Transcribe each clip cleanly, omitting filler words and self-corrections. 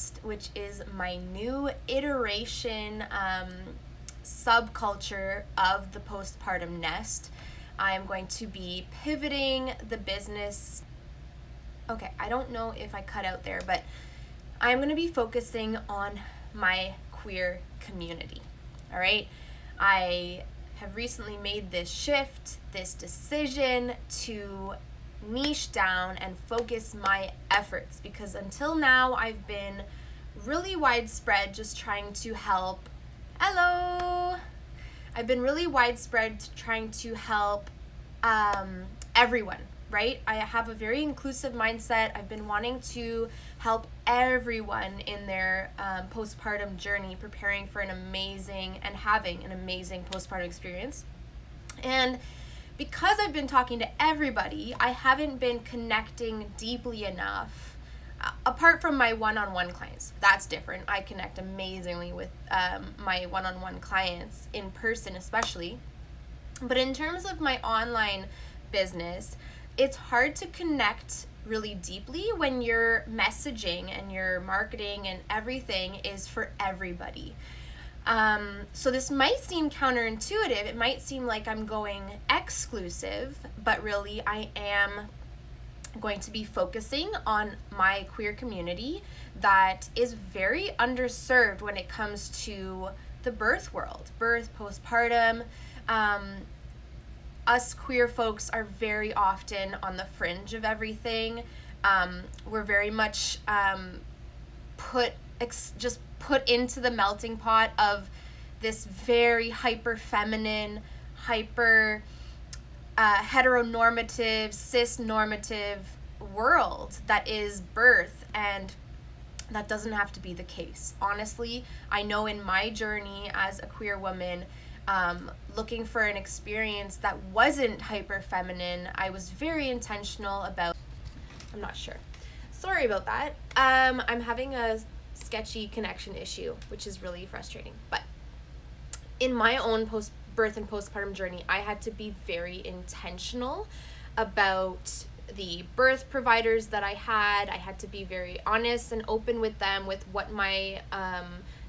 Nest, which is my new iteration subculture of the postpartum nest. I am going to be pivoting the business. Okay, I don't know if I cut out there, but I'm going to be focusing on my queer community. All right, I have recently made this shift, this decision to niche down and focus my efforts, because until now I've been really widespread just trying to help. Hello! I've been really widespread trying to help everyone, right? I have a very inclusive mindset. I've been wanting to help everyone in their postpartum journey, preparing for an amazing and having an amazing postpartum experience. And because I've been talking to everybody, I haven't been connecting deeply enough. Apart from my one-on-one clients, that's different. I connect amazingly with my one-on-one clients in person especially. But in terms of my online business, it's hard to connect really deeply when your messaging and your marketing and everything is for everybody. So this might seem counterintuitive. It might seem like I'm going exclusive, but really I am going to be focusing on my queer community that is very underserved when it comes to the birth world, birth, postpartum. Us queer folks are very often on the fringe of everything. We're very much put into the melting pot of this very hyper feminine, hyper heteronormative, cis-normative world that is birth, and that doesn't have to be the case. Honestly, I know in my journey as a queer woman, looking for an experience that wasn't hyper feminine, I was very intentional about. I'm not sure. Sorry about that. I'm having a sketchy connection issue, which is really frustrating. But in my own birth and postpartum journey, I had to be very intentional about the birth providers that I had. I had to be very honest and open with them with what my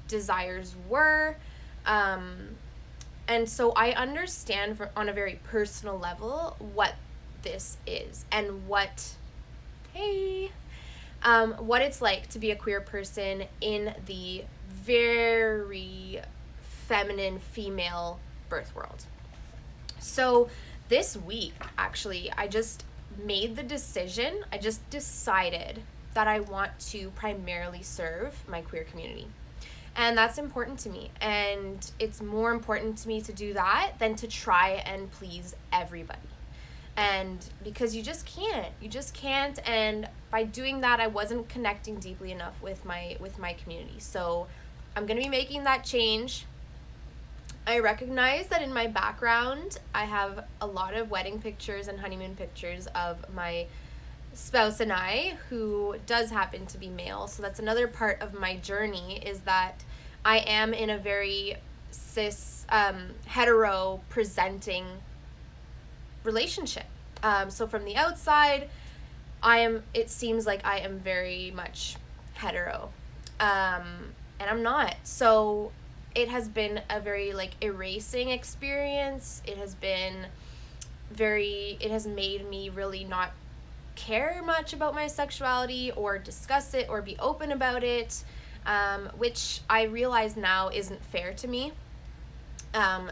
desires were. And so I understand on a very personal level what this is and what it's like to be a queer person in the very feminine female birth world. So this week, actually, I just made the decision, I just decided that I want to primarily serve my queer community. And that's important to me. And it's more important to me to do that than to try and please everybody. And because you just can't. And by doing that, I wasn't connecting deeply enough with my community. So I'm going to be making that change. I recognize that in my background, I have a lot of wedding pictures and honeymoon pictures of my spouse and I, who does happen to be male. So that's another part of my journey, is that I am in a very cis, hetero presenting relationship. So from the outside, it seems like I am very much hetero. And I'm not. So it has been a very erasing experience. It has made me really not care much about my sexuality or discuss it or be open about it, which I realize now isn't fair to me.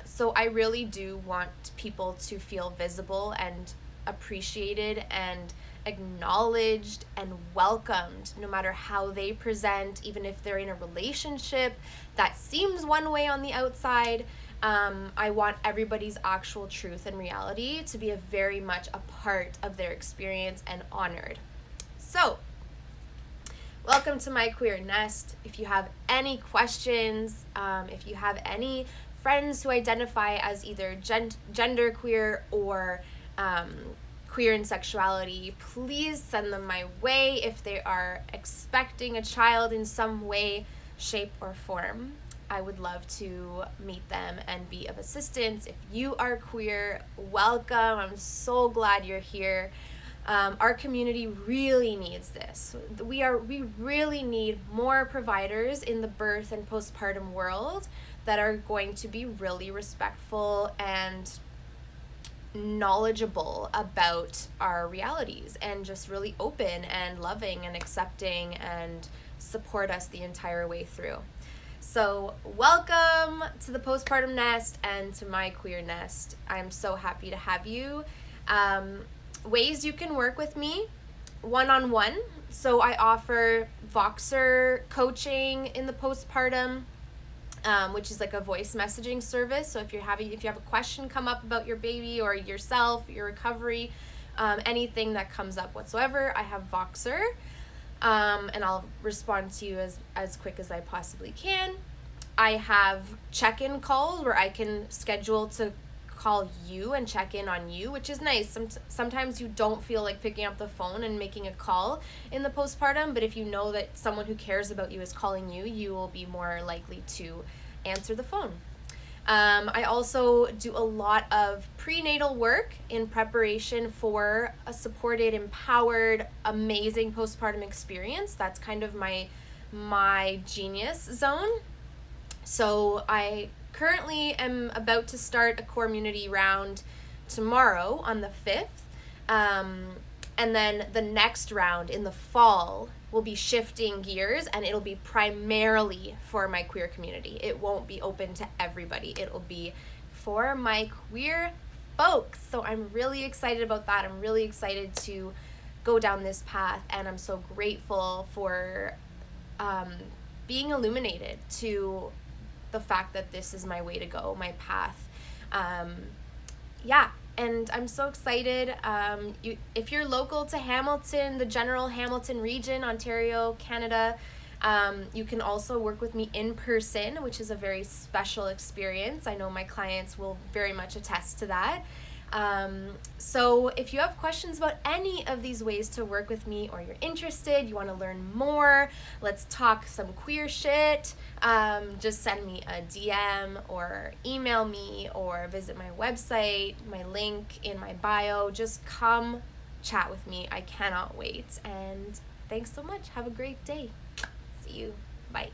So I really do want people to feel visible and appreciated and acknowledged and welcomed, no matter how they present, even if they're in a relationship that seems one way on the outside. I want everybody's actual truth and reality to be very much a part of their experience and honored. So, welcome to my queer nest. If you have any questions, if you have any friends who identify as either gender queer or queer in sexuality, please send them my way if they are expecting a child in some way, shape, or form. I would love to meet them and be of assistance. If you are queer, welcome. I'm so glad you're here. Our community really needs this. We really need more providers in the birth and postpartum world that are going to be really respectful and knowledgeable about our realities, and just really open and loving and accepting and support us the entire way through. So welcome to the Postpartum Nest and to my queer nest. I'm so happy to have you. Ways you can work with me: one-on-one. So I offer Voxer coaching in the postpartum, which is like a voice messaging service. So if you have a question come up about your baby or yourself, your recovery, anything that comes up whatsoever, I have Voxer, and I'll respond to you as quick as I possibly can. I have check-in calls where I can schedule to call you and check in on you, which is nice. Sometimes you don't feel like picking up the phone and making a call in the postpartum, but if you know that someone who cares about you is calling you, you will be more likely to answer the phone. I also do a lot of prenatal work in preparation for a supported, empowered, amazing postpartum experience. That's kind of my genius zone. So I currently am about to start a community round tomorrow on the 5th. And then the next round in the fall will be shifting gears, and it'll be primarily for my queer community. It won't be open to everybody. It'll be for my queer folks. So I'm really excited about that. I'm really excited to go down this path, and I'm so grateful for being illuminated to the fact that this is my way to go, my path. And I'm so excited. If you're local to Hamilton, the general Hamilton region, Ontario, Canada, you can also work with me in person, which is a very special experience. I know my clients will very much attest to that. So if you have questions about any of these ways to work with me, or you're interested, you want to learn more, let's talk some queer shit, just send me a DM or email me or visit my website, my link in my bio. Just come chat with me. I cannot wait. And thanks so much. Have a great day. See you. Bye.